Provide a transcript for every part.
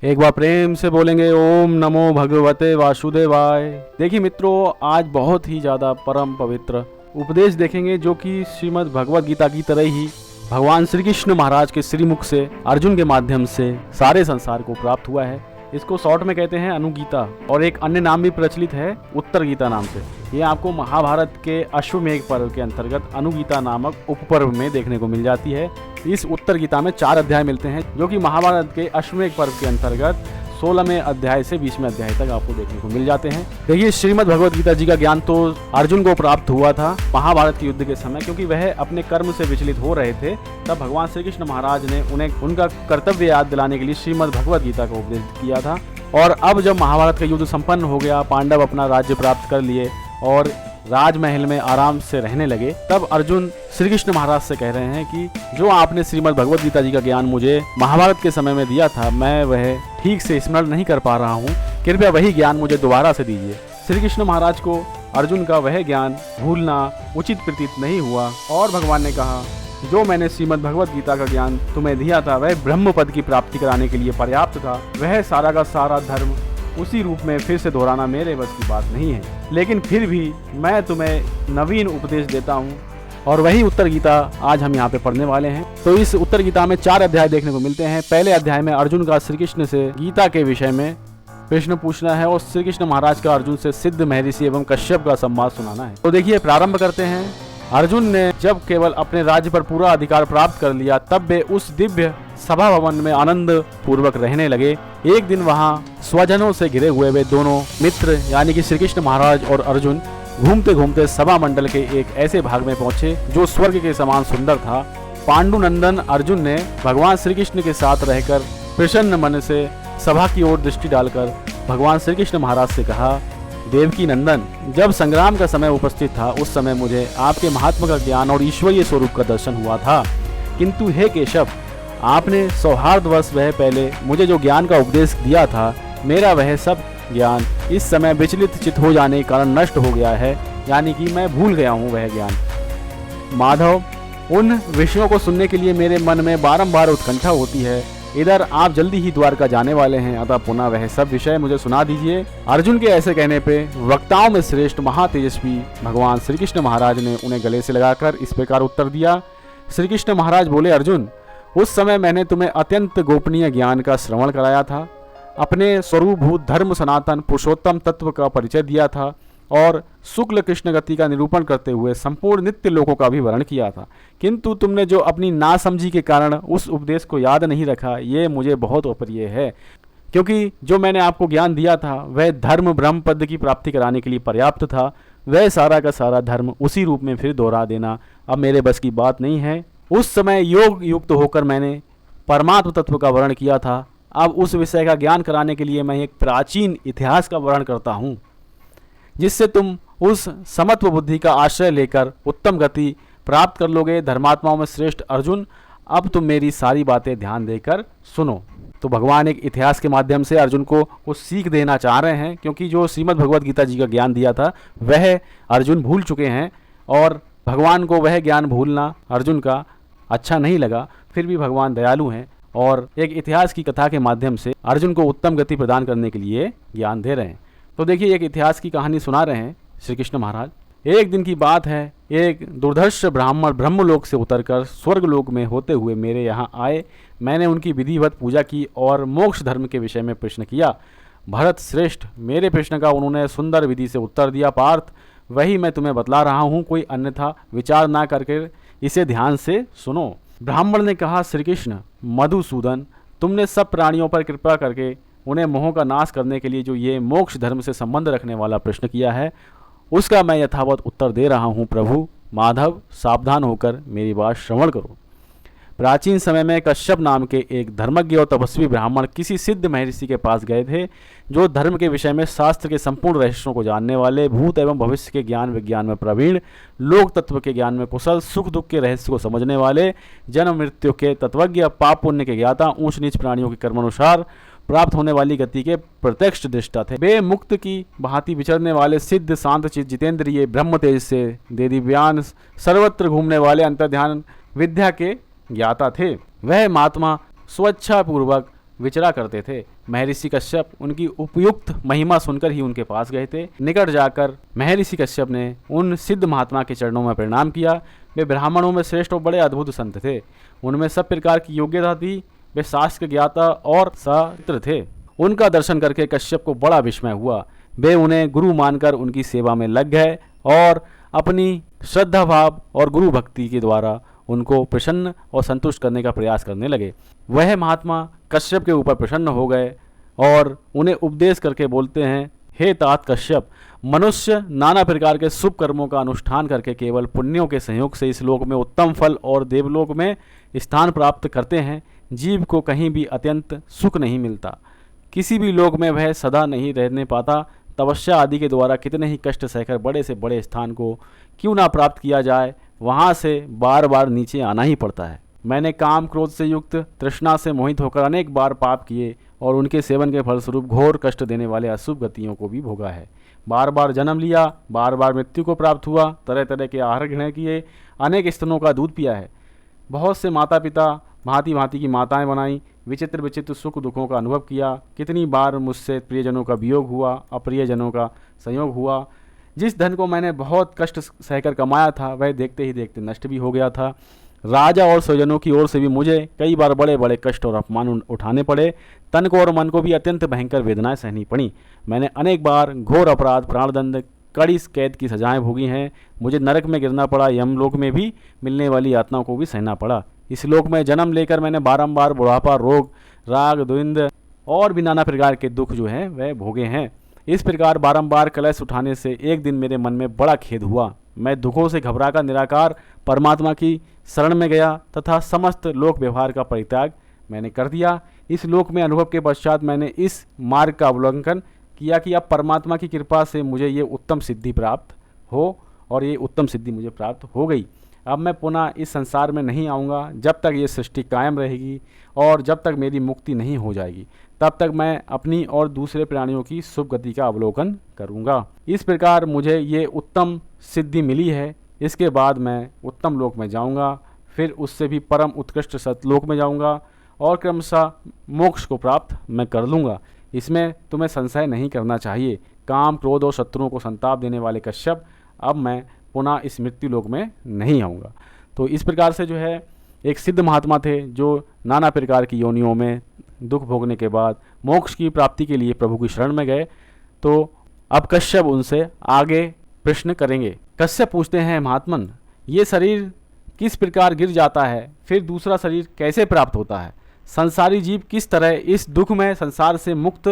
एक बार प्रेम से बोलेंगे ओम नमो भगवते वासुदेवाय। देखिए मित्रों, आज बहुत ही ज़्यादा परम पवित्र उपदेश देखेंगे जो कि श्रीमद् भगवद गीता की तरह ही भगवान श्री कृष्ण महाराज के श्रीमुख से अर्जुन के माध्यम से सारे संसार को प्राप्त हुआ है। इसको शॉर्ट में कहते हैं अनुगीता, और एक अन्य नाम भी प्रचलित है उत्तर गीता नाम से। ये आपको महाभारत के अश्वमेध पर्व के अंतर्गत अनुगीता नामक उपपर्व में देखने को मिल जाती है। इस उत्तर गीता में 4 अध्याय मिलते हैं जो कि महाभारत के अश्वमेध पर्व के अंतर्गत 16वें अध्याय से 20वें अध्याय तक आपको देखने को मिल जाते हैं। देखिए, श्रीमद् भगवद गीता जी का ज्ञान तो अर्जुन को प्राप्त हुआ था महाभारत के युद्ध के समय, क्योंकि वह अपने कर्म से विचलित हो रहे थे। तब भगवान श्री कृष्ण महाराज ने उन्हें उनका कर्तव्य याद दिलाने के लिए श्रीमद् भगवद गीता का उपदेश किया था। और अब जब महाभारत का युद्ध संपन्न हो गया, पांडव अपना राज्य प्राप्त कर लिए और राजमहल में आराम से रहने लगे, तब अर्जुन श्री कृष्ण महाराज से कह रहे हैं कि जो आपने श्रीमद् भगवद गीता जी का ज्ञान मुझे महाभारत के समय में दिया था, मैं वह ठीक से स्मरण नहीं कर पा रहा हूँ, कृपया वही ज्ञान मुझे दोबारा से दीजिए। श्री कृष्ण महाराज को अर्जुन का वह ज्ञान भूलना उचित प्रतीत नहीं हुआ और भगवान ने कहा, जो मैंने श्रीमद् भगवद गीता का ज्ञान तुम्हें दिया था वह ब्रह्म पद की प्राप्ति कराने के लिए पर्याप्त था। वह सारा का सारा धर्म उसी रूप में फिर से दोहराना मेरे बस की बात नहीं है, लेकिन फिर भी मैं तुम्हें नवीन उपदेश देता हूँ, और वही उत्तर गीता आज हम यहाँ पे पढ़ने वाले हैं। तो इस उत्तर गीता में 4 अध्याय देखने को मिलते हैं। पहले अध्याय में अर्जुन का श्री कृष्ण से गीता के विषय में प्रश्न पूछना है और श्री कृष्ण महाराज का अर्जुन से सिद्ध, महर्षि एवं कश्यप का संवाद सुनाना है। तो देखिए, प्रारंभ करते हैं। अर्जुन ने जब केवल अपने राज्य पर पूरा अधिकार प्राप्त कर लिया, तब वे उस दिव्य सभा भवन में आनंद पूर्वक रहने लगे। एक दिन वहां स्वजनों से घिरे हुए वे दोनों मित्र यानी कि श्री कृष्ण महाराज और अर्जुन घूमते घूमते सभा मंडल के एक ऐसे भाग में पहुंचे जो स्वर्ग के समान सुंदर था। पांडुनंदन अर्जुन ने भगवान श्री कृष्ण के साथ रहकर प्रसन्न मन से सभा की ओर दृष्टि डालकर भगवान श्री कृष्ण महाराज से कहा, देवकी नंदन, जब संग्राम का समय उपस्थित था उस समय मुझे आपके महात्मा का ज्ञान और ईश्वरीय स्वरूप का दर्शन हुआ था, किंतु हे केशव, आपने सौहार्दवश वह पहले मुझे जो ज्ञान का उपदेश दिया था, मेरा वह सब ज्ञान इस समय विचलित चित्त हो जाने के कारण नष्ट हो गया है, यानी कि मैं भूल गया हूँ वह ज्ञान। माधव, उन विषयों को सुनने के लिए मेरे मन में बारंबार उत्कंठा होती है। इधर आप जल्दी ही द्वारका जाने वाले हैं, अतः पुनः वह सब विषय मुझे सुना दीजिए। अर्जुन के ऐसे कहने पे वक्ताओं में श्रेष्ठ महातेजस्वी भगवान श्री कृष्ण महाराज ने उन्हें गले से लगाकर इस प्रकार उत्तर दिया। श्री कृष्ण महाराज बोले, अर्जुन, उस समय मैंने तुम्हें अत्यंत गोपनीय ज्ञान का श्रवण कराया था, अपने स्वरूपभूत धर्म सनातन पुरुषोत्तम तत्व का परिचय दिया था और शुक्ल कृष्ण गति का निरूपण करते हुए संपूर्ण नित्य लोकों का भी वर्णन किया था, किंतु तुमने जो अपनी नासमझी के कारण उस उपदेश को याद नहीं रखा, ये मुझे बहुत अप्रिय है, क्योंकि जो मैंने आपको ज्ञान दिया था वह धर्म ब्रह्म पद की प्राप्ति कराने के लिए पर्याप्त था। वह सारा का सारा धर्म उसी रूप में फिर दोहरा देना अब मेरे बस की बात नहीं है। उस समय योग युक्त होकर मैंने परमात्म तत्व का वर्णन किया था। अब उस विषय का ज्ञान कराने के लिए मैं एक प्राचीन इतिहास का वर्णन करता हूँ, जिससे तुम उस समत्व बुद्धि का आश्रय लेकर उत्तम गति प्राप्त कर लोगे। धर्मात्माओं में श्रेष्ठ अर्जुन, अब तुम मेरी सारी बातें ध्यान देकर सुनो। तो भगवान एक इतिहास के माध्यम से अर्जुन को कुछ सीख देना चाह रहे हैं, क्योंकि जो श्रीमद् भगवद गीता जी का ज्ञान दिया था वह अर्जुन भूल चुके हैं और भगवान को वह ज्ञान भूलना अर्जुन का अच्छा नहीं लगा। फिर भी भगवान दयालु हैं और एक इतिहास की कथा के माध्यम से अर्जुन को उत्तम गति प्रदान करने के लिए ज्ञान दे रहे हैं। तो देखिए, एक इतिहास की कहानी सुना रहे हैं श्री कृष्ण महाराज। एक दिन की बात है, एक दुर्धर्ष ब्राह्मण ब्रह्मलोक से उतरकर स्वर्गलोक में होते हुए मेरे यहाँ आए। मैंने उनकी विधिवत पूजा की और मोक्ष धर्म के विषय में प्रश्न किया। भरत श्रेष्ठ, मेरे प्रश्न का उन्होंने सुंदर विधि से उत्तर दिया। पार्थ, वही मैं तुम्हें बतला रहा हूँ, कोई अन्यथा विचार ना करके इसे ध्यान से सुनो। ब्राह्मण ने कहा, श्री कृष्ण मधुसूदन, तुमने सब प्राणियों पर कृपा करके उन्हें मोह का नाश करने के लिए जो ये मोक्ष धर्म से संबंध रखने वाला प्रश्न किया है, उसका मैं यथावत उत्तर दे रहा हूँ। प्रभु माधव, सावधान होकर मेरी बात श्रवण करो। प्राचीन समय में कश्यप नाम के एक धर्मज्ञ और तपस्वी ब्राह्मण किसी सिद्ध महर्षि के पास गए थे, जो धर्म के विषय में शास्त्र के संपूर्ण रहस्यों को जानने वाले, भूत एवं भविष्य के ज्ञान विज्ञान में प्रवीण, लोक तत्व के ज्ञान में कुशल, सुख दुख के रहस्य को समझने वाले, जन्म मृत्यु के तत्वज्ञ, पाप पुण्य के ज्ञाता, ऊंच नीच प्राणियों के कर्मानुसार प्राप्त होने वाली गति के प्रत्यक्ष दृष्टा थे। वे मुक्त की भांति विचरने वाले सिद्ध शांत चित जितेंद्रिय ब्रह्म तेज से दे दिव्यान सर्वत्र घूमने वाले अंतर्ध्यान विद्या के ज्ञाता थे। वह महात्मा स्वेच्छा पूर्वक विचरा करते थे। महर्षि कश्यप उनकी उपयुक्त महिमा सुनकर ही उनके पास गए थे। निकट जाकर महर्षि कश्यप ने उन सिद्ध महात्मा के चरणों में प्रणाम किया। वे ब्राह्मणों में श्रेष्ठ और बड़े अद्भुत संत थे। उनमें सब प्रकार की योग्यता थी। वे शास्त्र ज्ञाता और सत्र थे। उनका दर्शन करके कश्यप को बड़ा विस्मय हुआ। वे उन्हें गुरु मानकर उनकी सेवा में लग गए और अपनी श्रद्धा भाव और गुरु भक्ति के द्वारा उनको प्रसन्न और संतुष्ट करने का प्रयास करने लगे। वह महात्मा कश्यप के ऊपर प्रसन्न हो गए और उन्हें उपदेश करके बोलते हैं, हे तात कश्यप, मनुष्य नाना प्रकार के शुभ कर्मों का अनुष्ठान करके केवल पुण्यों के संयोग से इस लोक में उत्तम फल और देवलोक में स्थान प्राप्त करते हैं। जीव को कहीं भी अत्यंत सुख नहीं मिलता। किसी भी लोक में वह सदा नहीं रहने पाता। तपस्या आदि के द्वारा कितने ही कष्ट सहकर बड़े से बड़े स्थान को क्यों ना प्राप्त किया जाए, वहाँ से बार बार नीचे आना ही पड़ता है। मैंने काम क्रोध से युक्त तृष्णा से मोहित होकर अनेक बार पाप किए और उनके सेवन के फलस्वरूप घोर कष्ट देने वाले अशुभ गतियों को भी भोगा है। बार बार जन्म लिया, बार बार मृत्यु को प्राप्त हुआ, तरह तरह के आहार ग्रहण किए, अनेक स्तनों का दूध पिया है, बहुत से माता पिता भांति भांति की माताएं बनाई, विचित्र विचित्र सुख दुखों का अनुभव किया। कितनी बार मुझसे प्रियजनों का वियोग हुआ, अप्रियजनों का संयोग हुआ। जिस धन को मैंने बहुत कष्ट सहकर कमाया था वह देखते ही देखते नष्ट भी हो गया था। राजा और स्वजनों की ओर से भी मुझे कई बार बड़े बड़े कष्ट और अपमान उठाने पड़े। तन को और मन को भी अत्यंत भयंकर वेदनाएं सहनी पड़ी। मैंने अनेक बार घोर अपराध, प्राणदंड, कड़ी कैद की सजाएं भोगी हैं। मुझे नरक में गिरना पड़ा, यमलोक में भी मिलने वाली यातनाओं को भी सहना पड़ा। इस लोक में जन्म लेकर मैंने बारंबार बुढ़ापा, रोग, राग, द्वंद्व और भी नाना प्रकार के दुख जो हैं वह भोगे हैं। इस प्रकार बारंबार कलश उठाने से एक दिन मेरे मन में बड़ा खेद हुआ। मैं दुखों से घबराकर निराकार परमात्मा की शरण में गया तथा समस्त लोक व्यवहार का परित्याग मैंने कर दिया। इस लोक में अनुभव के पश्चात मैंने इस मार्ग का अवलोकन किया कि अब परमात्मा की कृपा से मुझे ये उत्तम सिद्धि प्राप्त हो, और ये उत्तम सिद्धि मुझे प्राप्त हो गई। अब मैं पुनः इस संसार में नहीं आऊँगा। जब तक ये सृष्टि कायम रहेगी और जब तक मेरी मुक्ति नहीं हो जाएगी तब तक मैं अपनी और दूसरे प्राणियों की शुभ गति का अवलोकन करूँगा। इस प्रकार मुझे ये उत्तम सिद्धि मिली है। इसके बाद मैं उत्तम लोक में जाऊँगा, फिर उससे भी परम उत्कृष्ट सतलोक में जाऊँगा और क्रमशः मोक्ष को प्राप्त मैं कर लूँगा। इसमें तुम्हें संशय नहीं करना चाहिए। काम, क्रोध और शत्रुओं को संताप देने वाले कश्यप, अब मैं पुनः इस मृत्यु लोक में नहीं आऊँगा। तो इस प्रकार से जो है एक सिद्ध महात्मा थे जो नाना प्रकार की योनियों में दुख भोगने के बाद मोक्ष की प्राप्ति के लिए प्रभु की शरण में गए। तो अब कश्यप उनसे आगे प्रश्न करेंगे। कश्यप पूछते हैं, महात्मन, ये शरीर किस प्रकार गिर जाता है, फिर दूसरा शरीर कैसे प्राप्त होता है? संसारी जीव किस तरह इस दुख में संसार से मुक्त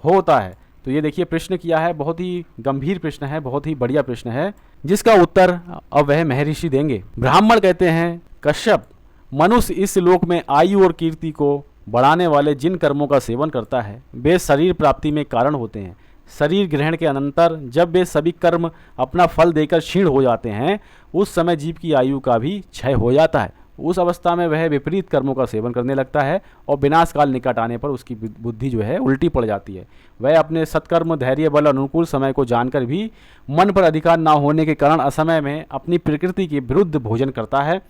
होता है? तो ये देखिए प्रश्न किया है, बहुत ही गंभीर प्रश्न है, बहुत ही बढ़िया प्रश्न है, जिसका उत्तर अब वह महर्षि देंगे। ब्राह्मण कहते हैं, कश्यप, मनुष्य इस लोक में आयु और कीर्ति को बढ़ाने वाले जिन कर्मों का सेवन करता है वे शरीर प्राप्ति में कारण होते हैं। शरीर ग्रहण के अनंतर जब वे सभी कर्म अपना फल देकर क्षीण हो जाते हैं उस समय जीव की आयु का भी क्षय हो जाता है। उस अवस्था में वह विपरीत कर्मों का सेवन करने लगता है और विनाश काल निकट आने पर उसकी बुद्धि जो है उल्टी पड़ जाती है। वह अपने सत्कर्म, धैर्य, बल, अनुकूल समय को जानकर भी मन पर अधिकार न होने के कारण असमय में अपनी प्रकृति के विरुद्ध भोजन करता है।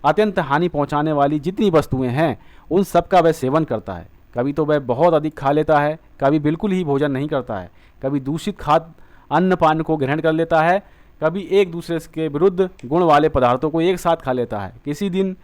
अत्यंत हानि पहुंचाने वाली जितनी वस्तुएं हैं उन सब का वह सेवन करता है। कभी तो वह बहुत अधिक खा लेता है, कभी बिल्कुल ही भोजन नहीं करता है, कभी दूषित खाद्य अन्न पान को ग्रहण कर लेता है, कभी एक दूसरे के विरुद्ध गुण वाले पदार्थों को एक साथ खा लेता है। किसी दिन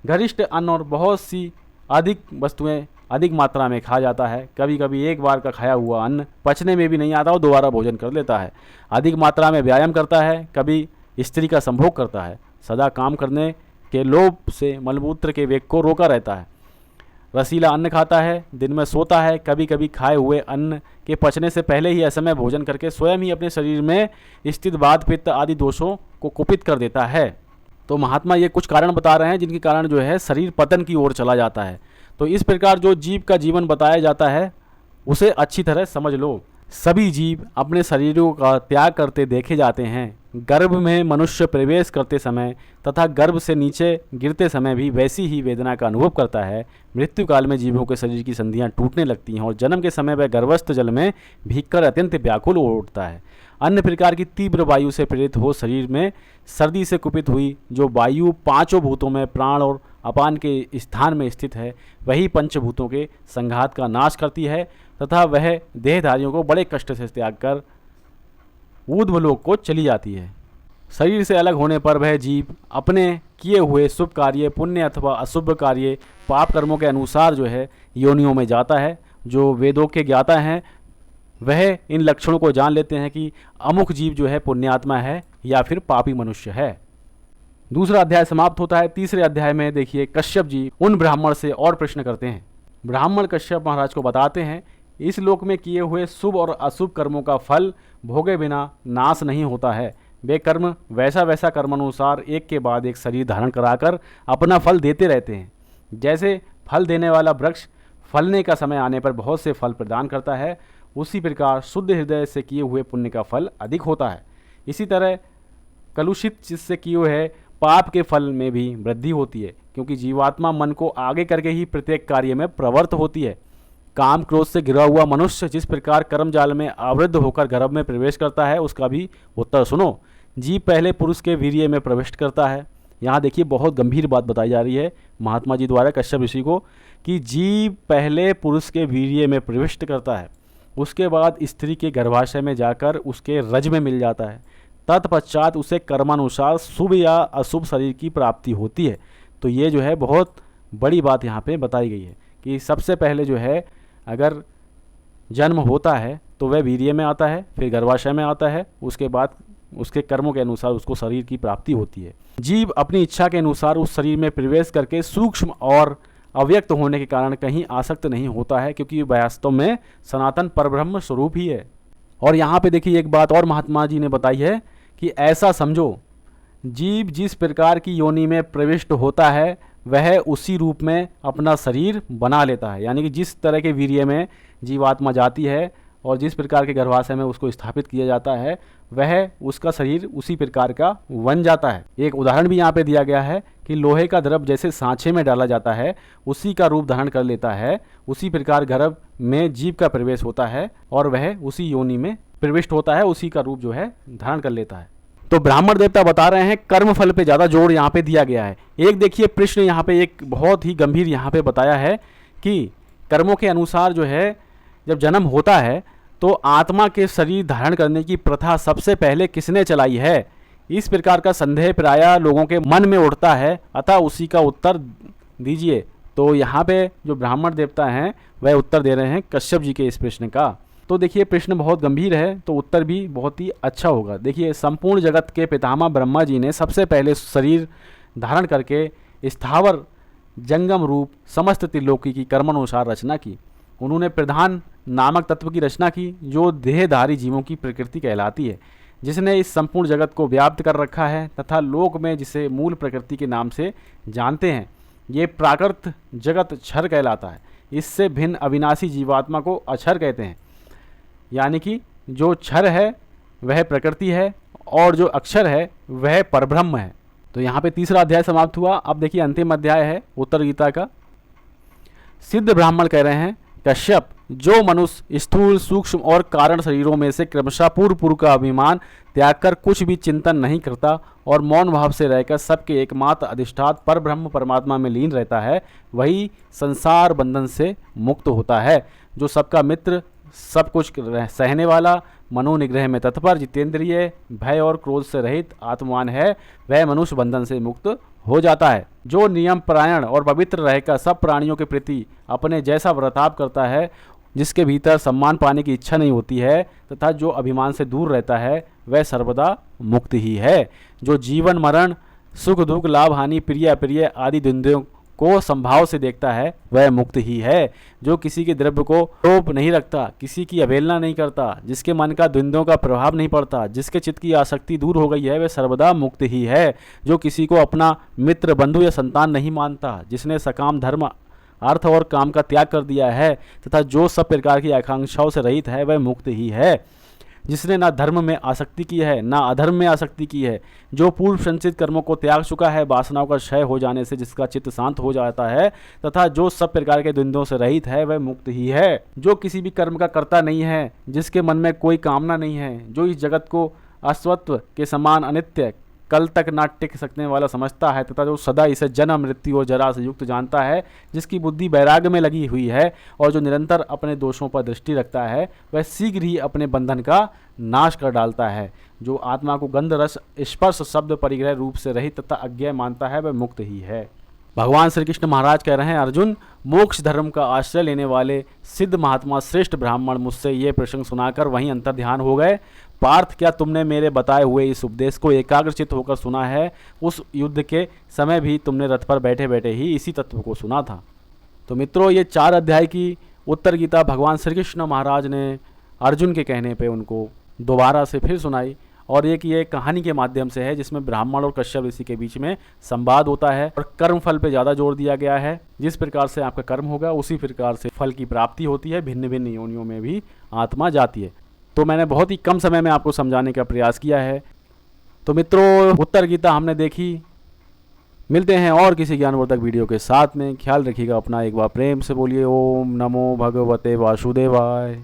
गरिष्ठ अन्न और बहुत सी अधिक वस्तुएं अधिक मात्रा में खा जाता है। कभी कभी एक बार का खाया हुआ अन्न पचने में भी नहीं आता और दोबारा भोजन कर लेता है। अधिक मात्रा में व्यायाम करता है, कभी स्त्री का संभोग करता है। सदा काम करने के लोभ से मलमूत्र के वेग को रोका रहता है। रसीला अन्न खाता है, दिन में सोता है, कभी कभी खाए हुए अन्न के पचने से पहले ही असमय भोजन करके स्वयं ही अपने शरीर में स्थित वात, पित्त आदि दोषों को कुपित कर देता है। तो महात्मा ये कुछ कारण बता रहे हैं जिनके कारण जो है शरीर पतन की ओर चला जाता है। तो इस प्रकार जो जीव का जीवन बताया जाता है उसे अच्छी तरह समझ लो। सभी जीव अपने शरीरों का त्याग करते देखे जाते हैं। गर्भ में मनुष्य प्रवेश करते समय तथा गर्भ से नीचे गिरते समय भी वैसी ही वेदना का अनुभव करता है। मृत्यु काल में जीवों के शरीर की संधियां टूटने लगती हैं और जन्म के समय वह गर्भस्थ जल में भीगकर अत्यंत व्याकुल हो उठता है। अन्य प्रकार की तीव्र वायु से प्रेरित हो शरीर में सर्दी से कुपित हुई जो वायु पांचों भूतों में प्राण और अपान के स्थान में स्थित है, वही पंचभूतों के संघात का नाश करती है तथा वह देहधारियों को बड़े कष्ट से त्याग कर ऊर्ध्वलोक को चली जाती है। शरीर से अलग होने पर वह जीव अपने किए हुए शुभ कार्य, पुण्य अथवा अशुभ कार्य, पाप कर्मों के अनुसार जो है योनियों में जाता है। जो वेदों के ज्ञाता हैं वह इन लक्षणों को जान लेते हैं कि अमुक जीव जो है पुण्यात्मा है या फिर पापी मनुष्य है। दूसरा अध्याय समाप्त होता है। तीसरे अध्याय में देखिए कश्यप जी उन ब्राह्मण से और प्रश्न करते हैं। ब्राह्मण कश्यप महाराज को बताते हैं, इस लोक में किए हुए शुभ और अशुभ कर्मों का फल भोगे बिना नाश नहीं होता है। वे कर्म वैसा वैसा कर्मानुसार एक के बाद एक शरीर धारण कराकर अपना फल देते रहते हैं। जैसे फल देने वाला वृक्ष फलने का समय आने पर बहुत से फल प्रदान करता है, उसी प्रकार शुद्ध हृदय से किए हुए पुण्य का फल अधिक होता है। इसी तरह कलुषित चित्त से किए हुए पाप के फल में भी वृद्धि होती है, क्योंकि जीवात्मा मन को आगे करके ही प्रत्येक कार्य में प्रवृत्त होती है। काम क्रोध से घिरा हुआ मनुष्य जिस प्रकार कर्म जाल में आवृद्ध होकर गर्भ में प्रवेश करता है, उसका भी उत्तर सुनो। जीव पहले पुरुष के वीर्य में प्रविष्ट करता है। यहाँ देखिए बहुत गंभीर बात बताई जा रही है महात्मा जी द्वारा कश्यप ऋषि को कि जीव पहले पुरुष के वीर्य में प्रविष्ट करता है, उसके बाद स्त्री के गर्भाशय में जाकर उसके रज में मिल जाता है, तत्पश्चात उसे कर्मानुसार शुभ या अशुभ शरीर की प्राप्ति होती है। तो ये जो है बहुत बड़ी बात यहाँ पे बताई गई है कि सबसे पहले जो है अगर जन्म होता है तो वह वीर्य में आता है, फिर गर्भाशय में आता है, उसके बाद उसके कर्मों के अनुसार उसको शरीर की प्राप्ति होती है। जीव अपनी इच्छा के अनुसार उस शरीर में प्रवेश करके सूक्ष्म और अव्यक्त होने के कारण कहीं आसक्त नहीं होता है, क्योंकि वास्तव में सनातन परब्रह्म स्वरूप ही है। और यहाँ पे देखिए एक बात और महात्मा जी ने बताई है कि ऐसा समझो, जीव जिस प्रकार की योनि में प्रविष्ट होता है वह उसी रूप में अपना शरीर बना लेता है। यानी कि जिस तरह के वीर्य में जीवात्मा जाती है और जिस प्रकार के गर्भाशय में उसको स्थापित किया जाता है, वह उसका शरीर उसी प्रकार का बन जाता है। एक उदाहरण भी यहाँ पे दिया गया है कि लोहे का द्रव जैसे सांचे में डाला जाता है उसी का रूप धारण कर लेता है, उसी प्रकार गर्भ में जीव का प्रवेश होता है और वह उसी योनि में प्रविष्ट होता है, उसी का रूप जो है धारण कर लेता है। तो ब्राह्मण देवता बता रहे हैं कर्म फल पे ज़्यादा जोर यहाँ पे दिया गया है। एक देखिए प्रश्न यहाँ पे एक बहुत ही गंभीर यहाँ पे बताया है कि कर्मों के अनुसार जो है जब जन्म होता है तो आत्मा के शरीर धारण करने की प्रथा सबसे पहले किसने चलाई है, इस प्रकार का संदेह प्रायः लोगों के मन में उठता है, अतः उसी का उत्तर दीजिए। तो यहाँ पे जो ब्राह्मण देवता हैं वह उत्तर दे रहे हैं कश्यप जी के इस प्रश्न का। तो देखिए प्रश्न बहुत गंभीर है, तो उत्तर भी बहुत ही अच्छा होगा। देखिए संपूर्ण जगत के पितामह ब्रह्मा जी ने सबसे पहले शरीर धारण करके स्थावर जंगम रूप समस्त त्रिलोकी की कर्मानुसार रचना की। उन्होंने प्रधान नामक तत्व की रचना की जो देहधारी जीवों की प्रकृति कहलाती है, जिसने इस संपूर्ण जगत को व्याप्त कर रखा है तथा लोक में जिसे मूल प्रकृति के नाम से जानते हैं। ये प्राकृत जगत क्षर कहलाता है। इससे भिन्न अविनाशी जीवात्मा को अक्षर कहते हैं। यानी कि जो क्षर है वह प्रकृति है और जो अक्षर है वह परब्रह्म है। तो यहाँ पे तीसरा अध्याय समाप्त हुआ। अब देखिए अंतिम अध्याय है उत्तर गीता का। सिद्ध ब्राह्मण कह रहे हैं, कश्यप, जो मनुष्य स्थूल सूक्ष्म और कारण शरीरों में से क्रमशः पूर्व का अभिमान त्याग कर कुछ भी चिंतन नहीं करता और मौन भाव से रहकर सबके एकमात्र अधिष्ठात पर ब्रह्म परमात्मा में लीन रहता है, वही संसार बंधन से मुक्त होता है। जो सबका मित्र, सब कुछ सहने वाला, मनोनिग्रह में तत्पर, जितेंद्रिय, भय और क्रोध से रहित आत्मवान है, वह मनुष्य बंधन से मुक्त हो जाता है। जो नियम परायण और पवित्र रहकर सब प्राणियों के प्रति अपने जैसा बर्ताव करता है, जिसके भीतर सम्मान पाने की इच्छा नहीं होती है तथा जो अभिमान से दूर रहता है, वह सर्वदा मुक्त ही है। जो जीवन मरण, सुख दुख, लाभ हानि, प्रिय अप्रिय आदि द्वंद्वों को संभाव से देखता है, वह मुक्त ही है। जो किसी के द्रव्य को लोभ नहीं रखता, किसी की अवहेलना नहीं करता, जिसके मन का द्वंद्वों का प्रभाव नहीं पड़ता, जिसके चित्त की आसक्ति दूर हो गई है, वह सर्वदा मुक्त ही है। जो किसी को अपना मित्र, बंधु या संतान नहीं मानता, जिसने सकाम धर्म, अर्थ और काम का त्याग कर दिया है तथा जो सब प्रकार की आकांक्षाओं से रहित है, वह मुक्त ही है। जिसने ना धर्म में आसक्ति की है ना अधर्म में आसक्ति की है, जो पूर्व संचित कर्मों को त्याग चुका है, वासनाओं का क्षय हो जाने से जिसका चित्त शांत हो जाता है तथा जो सब प्रकार के द्वंद्वों से रहित है, वह मुक्त ही है। जो किसी भी कर्म का कर्ता नहीं है, जिसके मन में कोई कामना नहीं है, जो इस जगत को अश्वत्व के समान अनित्य कल तक ना टिक सकने वाला समझता है तथा जो सदा इसे जन्म मृत्यु और जरा से युक्त जानता है, जिसकी बुद्धि वैराग्य में लगी हुई है और जो निरंतर अपने दोषों पर दृष्टि रखता है, वह शीघ्र ही अपने बंधन का नाश कर डालता है। जो आत्मा को गंध रस स्पर्श शब्द परिग्रह रूप से रहित तथा अज्ञेय मानता है, वह मुक्त ही है। भगवान श्री कृष्ण महाराज कह रहे हैं, अर्जुन, मोक्ष धर्म का आश्रय लेने वाले सिद्ध महात्मा श्रेष्ठ ब्राह्मण मुझसे ये प्रसंग सुनाकर वहीं अंतर ध्यान हो गए। पार्थ, क्या तुमने मेरे बताए हुए इस उपदेश को एकाग्रचित्त होकर सुना है? उस युद्ध के समय भी तुमने रथ पर बैठे बैठे ही इसी तत्व को सुना था। तो मित्रों, ये 4 अध्याय की उत्तर गीता भगवान श्री कृष्ण महाराज ने अर्जुन के कहने पे उनको दोबारा से फिर सुनाई, और एक ये कहानी के माध्यम से है जिसमें ब्राह्मण और कश्यप ऋषि के बीच में संवाद होता है और कर्म फल पे ज़्यादा जोर दिया गया है। जिस प्रकार से आपका कर्म होगा उसी प्रकार से फल की प्राप्ति होती है। भिन्न भिन्न योनियों में भी आत्मा जाती है। तो मैंने बहुत ही कम समय में आपको समझाने का प्रयास किया है। तो मित्रों, उत्तर गीता हमने देखी। मिलते हैं और किसी ज्ञानवर्धक वीडियो के साथ में। ख्याल रखिएगा अपना। एक बार प्रेम से बोलिए ओम नमो भगवते वासुदेवाय।